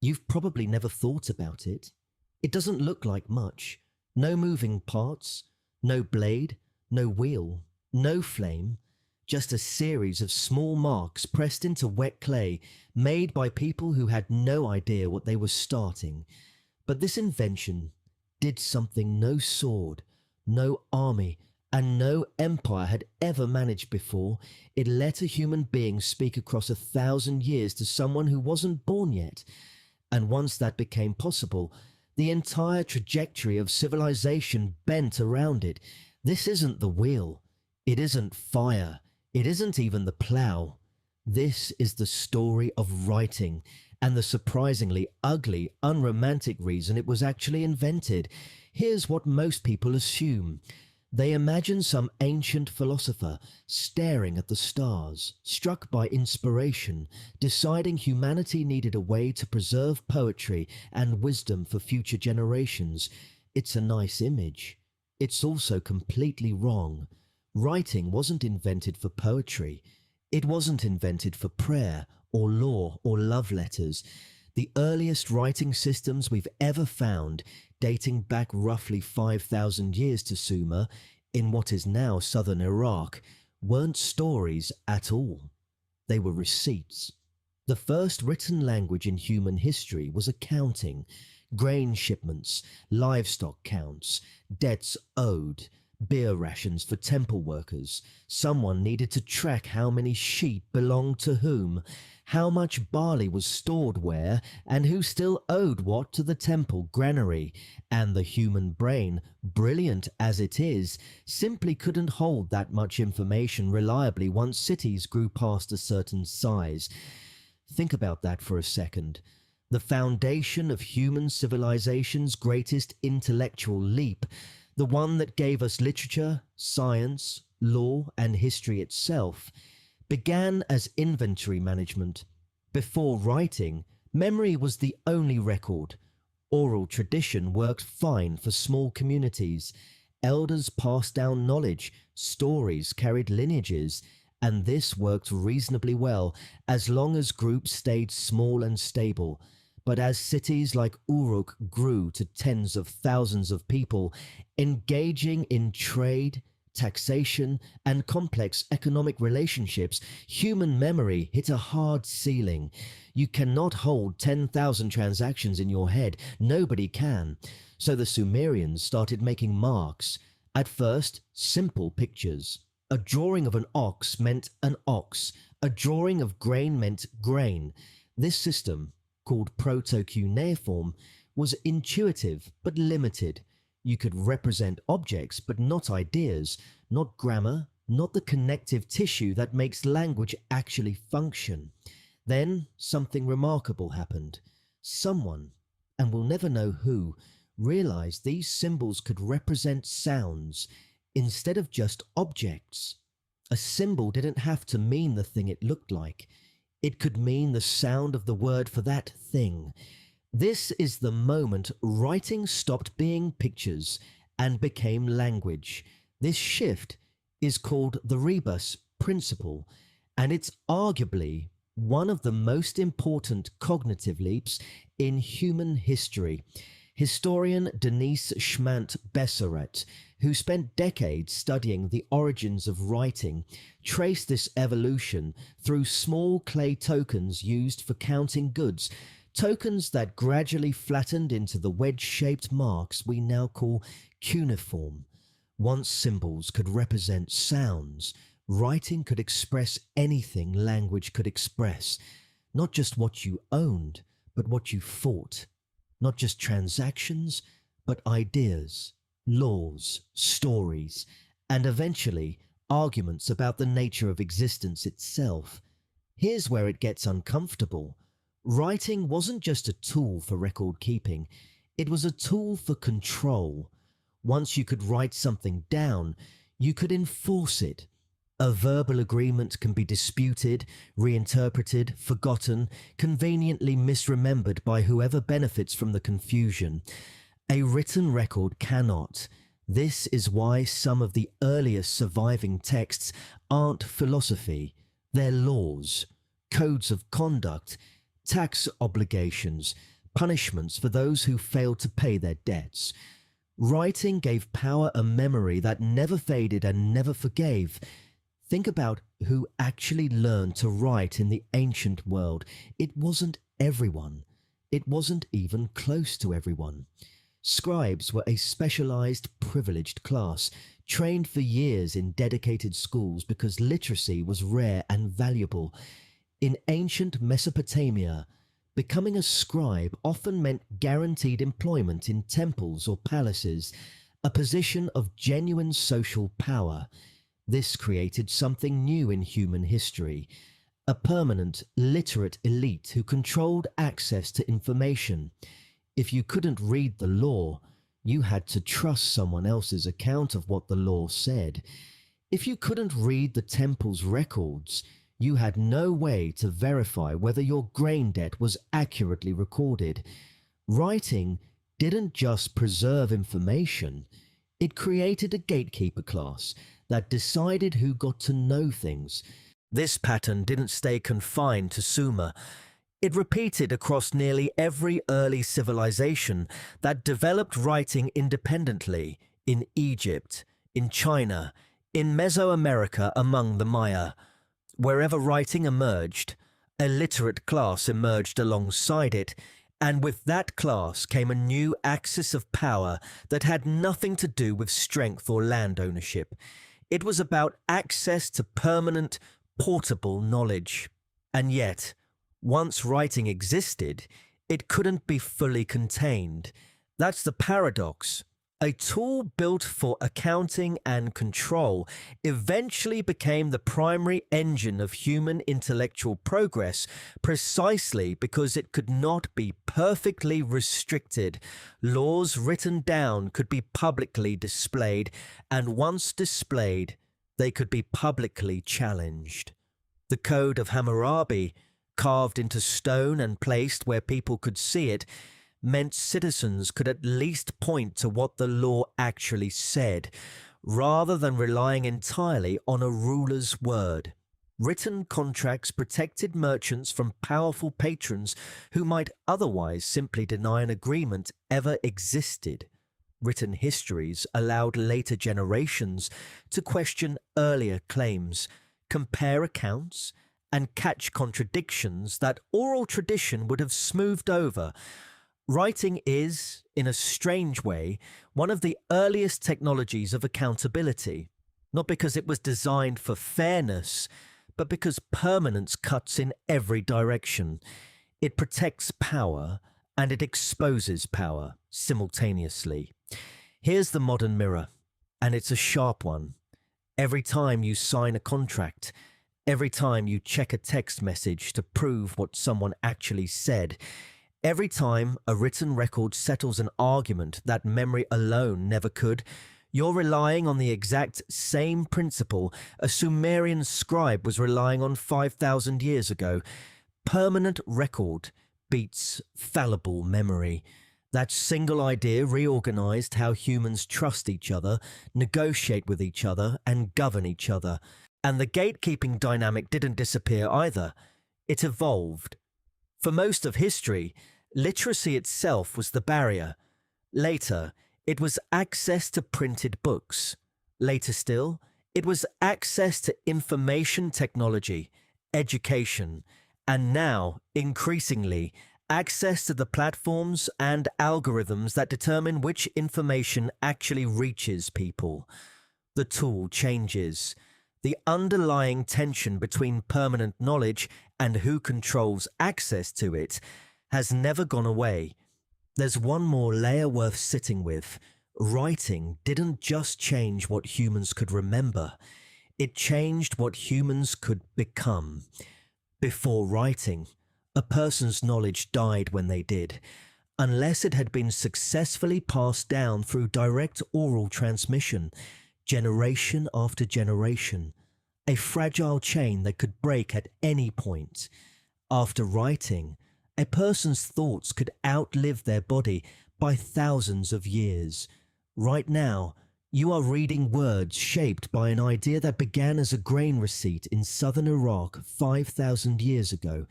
You've probably never thought about it. It doesn't look like much. No moving parts, no blade, no wheel, no flame, just a series of small marks pressed into wet clay made by people who had no idea what they were starting. But this invention did something no sword, no army, and no empire had ever managed before. It let a human being speak across 1,000 years to someone who wasn't born yet. And once that became possible, the entire trajectory of civilization bent around it. This isn't the wheel. It isn't fire. It isn't even the plough. This is the story of writing, and the surprisingly ugly, unromantic reason it was actually invented. Here's what most people assume. They imagine some ancient philosopher staring at the stars, struck by inspiration, deciding humanity needed a way to preserve poetry and wisdom for future generations. It's a nice image. It's also completely wrong. Writing wasn't invented for poetry. It wasn't invented for prayer or law or love letters. The earliest writing systems we've ever found, dating back roughly 5,000 years to Sumer, in what is now southern Iraq, weren't stories at all. They were receipts. The first written language in human history was accounting, grain shipments, livestock counts, debts owed, beer rations for temple workers. Someone needed to track how many sheep belonged to whom, how much barley was stored where, and who still owed what to the temple granary. And the human brain, brilliant as it is, simply couldn't hold that much information reliably once cities grew past a certain size. Think about that for a second. The foundation of human civilization's greatest intellectual leap, the one that gave us literature, science, law, and history itself, began as inventory management. Before writing, memory was the only record. Oral tradition worked fine for small communities. Elders passed down knowledge, stories carried lineages, and this worked reasonably well as long as groups stayed small and stable. But as cities like Uruk grew to tens of thousands of people, engaging in trade, taxation, and complex economic relationships, human memory hit a hard ceiling. You cannot hold 10,000 transactions in your head. Nobody can. So the Sumerians started making marks. At first, simple pictures. A drawing of an ox meant an ox. A drawing of grain meant grain. This system, called proto-cuneiform, was intuitive but limited. You could represent objects but not ideas, not grammar, not the connective tissue that makes language actually function. Then something remarkable happened. Someone, and we'll never know who, realized these symbols could represent sounds instead of just objects. A symbol didn't have to mean the thing it looked like. It could mean the sound of the word for that thing. This is the moment writing stopped being pictures and became language. This shift is called the rebus principle, and it's arguably one of the most important cognitive leaps in human history. Historian Denise Schmant-Besseret, who spent decades studying the origins of writing, traced this evolution through small clay tokens used for counting goods, tokens that gradually flattened into the wedge-shaped marks we now call cuneiform. Once symbols could represent sounds, writing could express anything language could express, not just what you owned, but what you fought. Not just transactions, but ideas, laws, stories, and eventually arguments about the nature of existence itself. Here's where it gets uncomfortable. Writing wasn't just a tool for record keeping, it was a tool for control. Once you could write something down, you could enforce it. A verbal agreement can be disputed, reinterpreted, forgotten, conveniently misremembered by whoever benefits from the confusion. A written record cannot. This is why some of the earliest surviving texts aren't philosophy. They're laws, codes of conduct, tax obligations, punishments for those who failed to pay their debts. Writing gave power a memory that never faded and never forgave. Think about who actually learned to write in the ancient world. It wasn't everyone. It wasn't even close to everyone. Scribes were a specialized, privileged class, trained for years in dedicated schools because literacy was rare and valuable. In ancient Mesopotamia, becoming a scribe often meant guaranteed employment in temples or palaces, a position of genuine social power. This created something new in human history, a permanent, literate elite who controlled access to information. If you couldn't read the law, you had to trust someone else's account of what the law said. If you couldn't read the temple's records, you had no way to verify whether your grain debt was accurately recorded. Writing didn't just preserve information, it created a gatekeeper class that decided who got to know things. This pattern didn't stay confined to Sumer. It repeated across nearly every early civilization that developed writing independently, in Egypt, in China, in Mesoamerica among the Maya. Wherever writing emerged, a literate class emerged alongside it, and with that class came a new axis of power that had nothing to do with strength or land ownership. It was about access to permanent, portable knowledge. And yet, once writing existed, it couldn't be fully contained. That's the paradox. A tool built for accounting and control eventually became the primary engine of human intellectual progress precisely because it could not be perfectly restricted. Laws written down could be publicly displayed, and once displayed, they could be publicly challenged. The Code of Hammurabi, carved into stone and placed where people could see it, meant citizens could at least point to what the law actually said, rather than relying entirely on a ruler's word. Written contracts protected merchants from powerful patrons who might otherwise simply deny an agreement ever existed. Written histories allowed later generations to question earlier claims, compare accounts, and catch contradictions that oral tradition would have smoothed over. Writing is, in a strange way, one of the earliest technologies of accountability, not because it was designed for fairness, but because permanence cuts in every direction. It protects power and it exposes power simultaneously. Here's the modern mirror, and it's a sharp one. Every time you sign a contract, every time you check a text message to prove what someone actually said, every time a written record settles an argument that memory alone never could, you're relying on the exact same principle a Sumerian scribe was relying on 5,000 years ago. Permanent record beats fallible memory. That single idea reorganized how humans trust each other, negotiate with each other, and govern each other. And the gatekeeping dynamic didn't disappear either. It evolved. For most of history, literacy itself was the barrier. Later, it was access to printed books. Later still, it was access to information technology, education, and now, increasingly, access to the platforms and algorithms that determine which information actually reaches people. The tool changes. The underlying tension between permanent knowledge and who controls access to it has never gone away. There's one more layer worth sitting with. Writing didn't just change what humans could remember. It changed what humans could become. Before writing, a person's knowledge died when they did, unless it had been successfully passed down through direct oral transmission, generation after generation, a fragile chain that could break at any point. After writing, a person's thoughts could outlive their body by thousands of years. Right now, you are reading words shaped by an idea that began as a grain receipt in southern Iraq 5,000 years ago.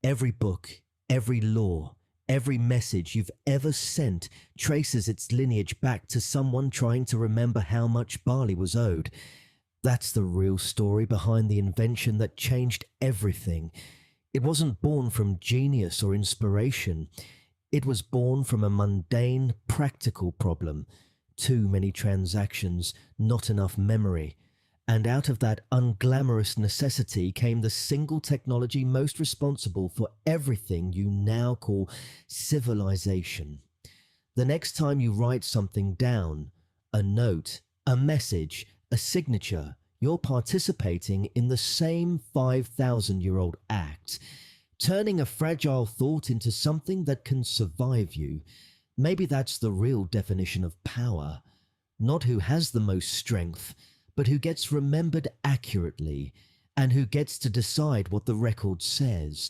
Every book Every law, every message you've ever sent traces its lineage back to someone trying to remember how much barley was owed. That's the real story behind the invention that changed everything. It wasn't born from genius or inspiration. It was born from a mundane, practical problem. Too many transactions, not enough memory. And out of that unglamorous necessity came the single technology most responsible for everything you now call civilization. The next time you write something down, a note, a message, a signature, you're participating in the same 5,000-year-old act, turning a fragile thought into something that can survive you. Maybe that's the real definition of power. Not who has the most strength, but who gets remembered accurately and who gets to decide what the record says.